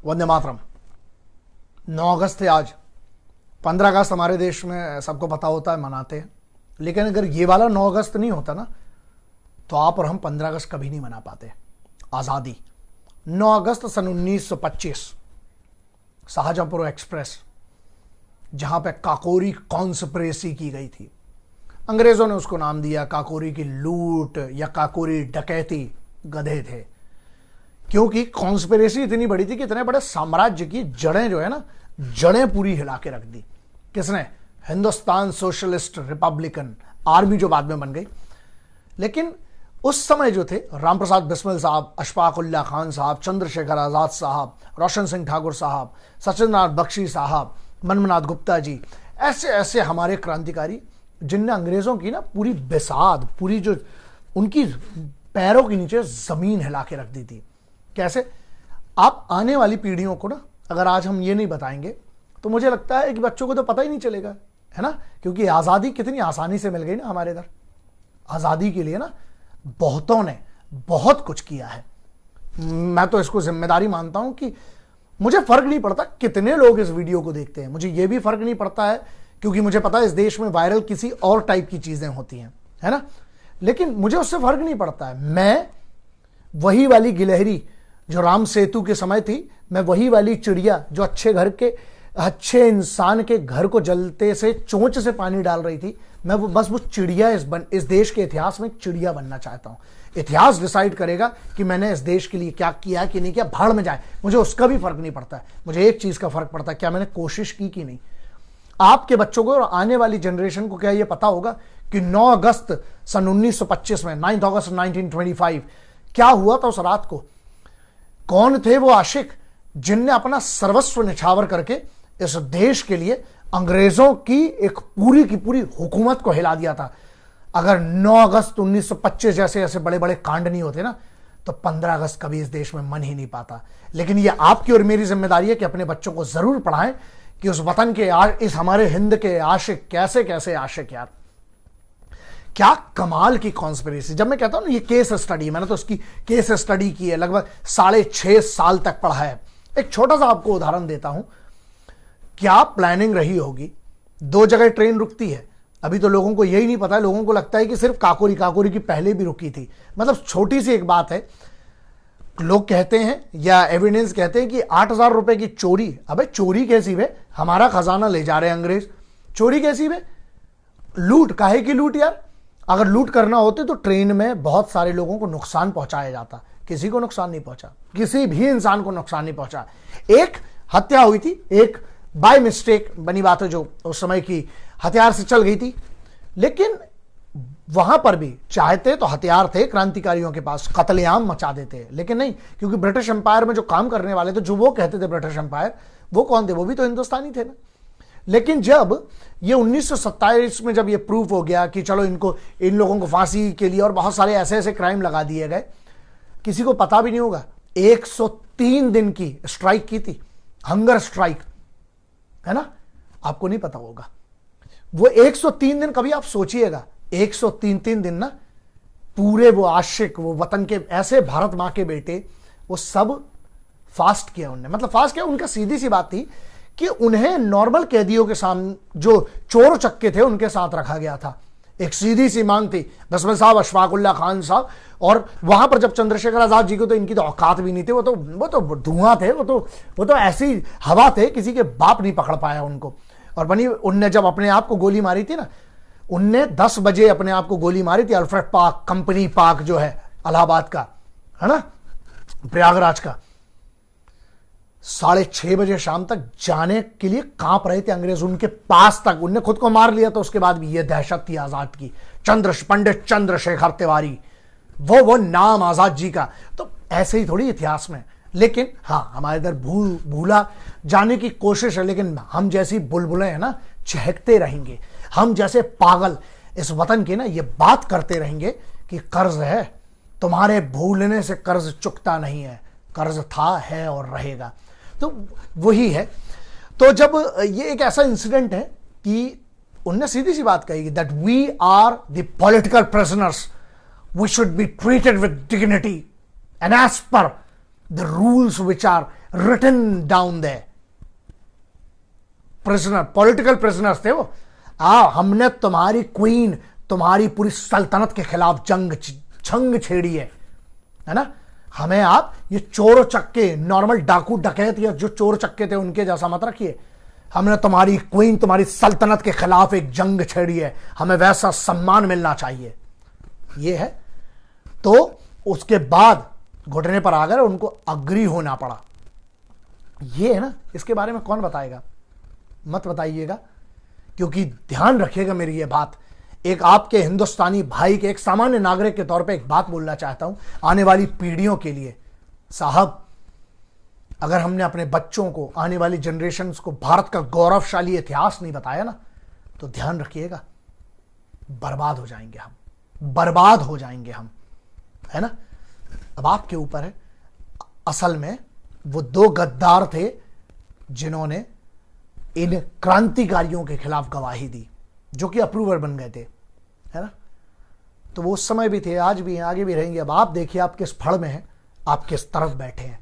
वंदे मातरम। 9 अगस्त है आज। 15 अगस्त हमारे देश में सबको पता होता है, मनाते हैं। लेकिन अगर ये वाला 9 अगस्त नहीं होता ना, तो आप और हम 15 अगस्त कभी नहीं मना पाते। आज़ादी 9 अगस्त सन 1925, शाहजहांपुर एक्सप्रेस, जहां पे काकोरी कॉन्स्पिरेसी की गई थी। अंग्रेजों ने उसको नाम दिया काकोरी की लूट या काकोरी डकैती। गधे थे, क्योंकि कॉन्स्पिरेसी इतनी बड़ी थी कि इतने बड़े साम्राज्य की जड़ें जो है ना, जड़ें पूरी हिला के रख दी। किसने? हिंदुस्तान सोशलिस्ट रिपब्लिकन आर्मी, जो बाद में बन गई। लेकिन उस समय जो थे राम प्रसाद बिस्मिल साहब, अशफाक उल्लाह खान साहब, चंद्रशेखर आजाद साहब, रोशन सिंह ठाकुर साहब, सचिंद्रनाथ बख्शी साहब, मनमनाथ गुप्ता जी, ऐसे ऐसे हमारे क्रांतिकारी, जिनने अंग्रेजों की ना पूरी बिसात, पूरी जो उनकी पैरों के नीचे जमीन हिला के रख दी थी। कैसे? आप आने वाली पीढ़ियों को ना, अगर आज हम ये नहीं बताएंगे तो मुझे लगता है कि बच्चों को तो पता ही नहीं चलेगा, है ना। क्योंकि आज़ादी कितनी आसानी से मिल गई ना हमारे इधर। आज़ादी के लिए ना बहुतों ने बहुत कुछ किया है। मैं तो इसको जिम्मेदारी मानता हूं कि मुझे फर्क नहीं पड़ता कितने लोग इस वीडियो को देखते हैं। मुझे ये भी फर्क नहीं पड़ता है, क्योंकि मुझे पता है इस देश में वायरल किसी और टाइप की चीजें होती हैं, है ना। लेकिन मुझे उससे फर्क नहीं पड़ता है। मैं वही वाली गिलहरी जो राम सेतु के समय थी, मैं वही वाली चिड़िया जो अच्छे इंसान के घर को जलते से चोंच से पानी डाल रही थी, मैं वो चिड़िया इस देश के इतिहास में चिड़िया बनना चाहता हूं। इतिहास डिसाइड करेगा कि मैंने इस देश के लिए क्या किया कि नहीं किया, भाड़ में जाए, मुझे उसका भी फर्क नहीं पड़ता है। मुझे एक चीज का फर्क पड़ता है, क्या मैंने कोशिश की कि नहीं। आपके बच्चों को और आने वाली जनरेशन को क्या यह पता होगा कि 9 अगस्त सन 1925 में, 9 अगस्त 1925 क्या हुआ था उस रात को? कौन थे वो आशिक जिनने अपना सर्वस्व निछावर करके इस देश के लिए अंग्रेजों की एक पूरी की पूरी हुकूमत को हिला दिया था। अगर 9 अगस्त 1925 जैसे ऐसे बड़े बड़े कांड नहीं होते ना, तो 15 अगस्त कभी इस देश में मन ही नहीं पाता। लेकिन ये आपकी और मेरी जिम्मेदारी है कि अपने बच्चों को जरूर पढ़ाएं कि उस वतन के, इस हमारे हिंद के आशिक कैसे कैसे आशिक, यार क्या कमाल की कॉन्स्पिरेसी। जब मैं कहता हूं ना ये केस स्टडी, मैंने तो उसकी केस स्टडी की है, लगभग 6.5 साल तक पढ़ा है। एक छोटा सा आपको उदाहरण देता हूं। क्या प्लानिंग रही होगी? 2 जगह ट्रेन रुकती है। अभी तो लोगों को यही नहीं पता है, लोगों को लगता है कि सिर्फ काकोरी की पहले भी रुकी थी। मतलब छोटी सी एक बात है, लोग कहते हैं या एविडेंस कहते हैं कि 8,000 रुपए की चोरी। अबे चोरी कैसी वे? हमारा खजाना ले जा रहे हैं अंग्रेज, चोरी कैसी वे? लूट, काहे की लूट यार? अगर लूट करना होते तो ट्रेन में बहुत सारे लोगों को नुकसान पहुंचाया जाता। किसी को नुकसान नहीं पहुंचा, किसी भी इंसान को नुकसान नहीं पहुंचा। एक हत्या हुई थी, एक बाय मिस्टेक बनी बात है जो उस समय की हथियार से चल गई थी। लेकिन वहां पर भी चाहते तो हथियार थे क्रांतिकारियों के पास, कत्लेआम मचा देते, लेकिन नहीं, क्योंकि ब्रिटिश एम्पायर में जो काम करने वाले थे, जो वो कहते थे ब्रिटिश एम्पायर, वो कौन थे? वो भी तो हिंदुस्तानी थे ना। लेकिन जब ये 1927 में जब ये प्रूफ हो गया कि चलो इन लोगों को फांसी के लिए और बहुत सारे ऐसे ऐसे क्राइम लगा दिए गए, किसी को पता भी नहीं होगा। 103 दिन की स्ट्राइक की थी, हंगर स्ट्राइक, है ना। आपको नहीं पता होगा वो 103 दिन। कभी आप सोचिएगा 103 दिन ना, पूरे वो आशिक, वो वतन के ऐसे भारत मां के बेटे, वो सब फास्ट किया उनने। मतलब फास्ट किया, उनका सीधी सी बात थी कि उन्हें नॉर्मल कैदियों के सामने, जो चोर चक्के थे, उनके साथ रखा गया था। एक सीधी सी मांग थी, बिस्मिल साहब, अशफाक उल्लाह खान साहब। और वहां पर जब चंद्रशेखर आजाद जी को, तो इनकी तो औकात भी नहीं थी, वो तो धुआं थे, वो तो ऐसी हवा थे, किसी के बाप नहीं पकड़ पाया उनको। और बनी उनने जब अपने आप को गोली मारी थी ना, उनने 10 बजे अपने आप को गोली मारी थी। अल्फ्रेड पार्क, कंपनी पार्क जो है इलाहाबाद का, है ना, प्रयागराज का। 6:30 बजे शाम तक जाने के लिए कांप रहे थे अंग्रेज उनके पास तक। उनने खुद को मार लिया, तो उसके बाद भी ये दहशत थी आजाद की। पंडित चंद्रशेखर तिवारी, वो नाम आजाद जी का। तो ऐसे ही थोड़ी इतिहास में। लेकिन हाँ, हमारे इधर भूला जाने की कोशिश है, लेकिन हम जैसी बुलबुलें हैं ना, चहकते रहेंगे। हम जैसे पागल इस वतन की ना ये बात करते रहेंगे कि कर्ज है, तुम्हारे भूलने से कर्ज चुकता नहीं है, कर्ज था, है और रहेगा। तो वही है। तो जब ये एक ऐसा इंसिडेंट है कि उनने सीधी सी बात कही that we are the political prisoners, we should be treated with dignity and as per the rules which are written down there. Prisoner, political prisoners थे वो। हमने तुम्हारी क्वीन, तुम्हारी पूरी सल्तनत के खिलाफ जंग छेड़ी है ना। हमें आप ये चोर चक्के, नॉर्मल डाकू डकैत या जो चोर चक्के थे उनके जैसा मत रखिए। हमने तुम्हारी क्वीन, तुम्हारी सल्तनत के खिलाफ एक जंग छेड़ी है, हमें वैसा सम्मान मिलना चाहिए। ये है। तो उसके बाद घुटने पर आकर उनको अग्री होना पड़ा। ये है ना, इसके बारे में कौन बताएगा? मत बताइएगा, क्योंकि ध्यान रखिएगा मेरी ये बात। एक आपके हिंदुस्तानी भाई के, एक सामान्य नागरिक के तौर पे एक बात बोलना चाहता हूं आने वाली पीढ़ियों के लिए। साहब, अगर हमने अपने बच्चों को, आने वाली जनरेशन्स को भारत का गौरवशाली इतिहास नहीं बताया ना, तो ध्यान रखिएगा, बर्बाद हो जाएंगे हम, बर्बाद हो जाएंगे हम, है ना। अब आपके ऊपर है। असल में वो दो गद्दार थे जिन्होंने इन क्रांतिकारियों के खिलाफ गवाही दी, जो कि अप्रूवर बन गए थे, है ना। तो वो उस समय भी थे, आज भी हैं, आगे भी रहेंगे। अब आप देखिए आप किस फड़ में हैं, आप किस तरफ बैठे हैं।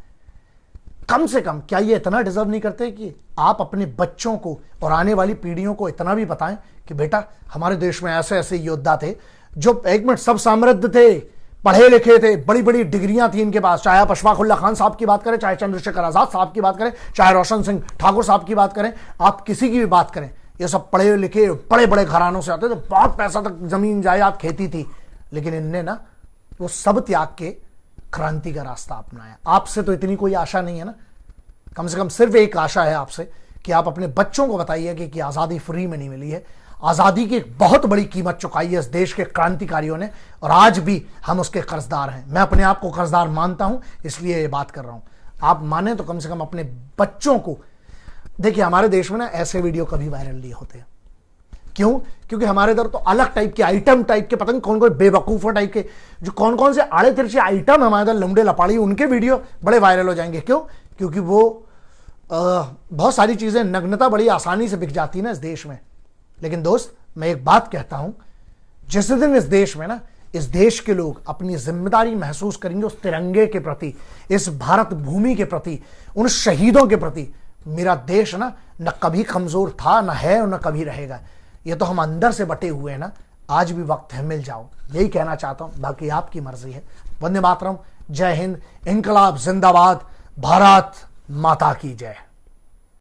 कम से कम क्या ये इतना डिजर्व नहीं करते कि आप अपने बच्चों को और आने वाली पीढ़ियों को इतना भी बताएं कि बेटा हमारे देश में ऐसे ऐसे योद्धा थे जो, एक मिनट, सब समृद्ध थे, पढ़े लिखे थे, बड़ी बड़ी डिग्रियां थी इनके पास। चाहे आप अशफाक उल्ला खान साहब की बात करें, चाहे चंद्रशेखर आजाद साहब की बात करें, चाहे रोशन सिंह ठाकुर साहब की बात करें, आप किसी की भी बात करें, ये सब पढ़े लिखे बड़े बड़े घरानों से आते थे, बहुत पैसा तक, जमीन जायदाद, खेती थी। लेकिन इनने ना वो सब त्याग के क्रांति का रास्ता अपनाया। आपसे तो इतनी कोई आशा नहीं है ना, कम से कम सिर्फ एक आशा है आपसे कि आप अपने बच्चों को बताइए कि आजादी फ्री में नहीं मिली है। आजादी की एक बहुत बड़ी कीमत चुकाई है इस देश के क्रांतिकारियों ने, और आज भी हम उसके कर्जदार हैं। मैं अपने आप को कर्जदार मानता हूं, इसलिए ये बात कर रहा हूं। आप माने तो कम से कम अपने बच्चों को देखिए। हमारे देश में ना ऐसे वीडियो कभी वायरल नहीं होते। क्यों? क्योंकि हमारे इधर तो अलग टाइप के, आइटम टाइप के, पता नहीं कौन कौन बेवकूफों टाइप के, जो कौन कौन से आड़े तिरछे आइटम हमारे इधर, लंबड़े लपाड़ी, उनके वीडियो बड़े वायरल हो जाएंगे। क्यों? क्योंकि वो बहुत सारी चीजें, नग्नता बड़ी आसानी से बिक जाती है ना इस देश में। लेकिन दोस्त, मैं एक बात कहता हूं, जिस दिन इस देश में ना, इस देश के लोग अपनी जिम्मेदारी महसूस करेंगे उस तिरंगे के प्रति, इस भारत भूमि के प्रति, उन शहीदों के प्रति, मेरा देश ना न कभी कमजोर था, न है, और न कभी रहेगा। ये तो हम अंदर से बटे हुए हैं ना। आज भी वक्त है, मिल जाओ, यही कहना चाहता हूं। बाकी आपकी मर्जी है। वंदे मातरम, जय हिंद, इनकलाब जिंदाबाद, भारत माता की जय।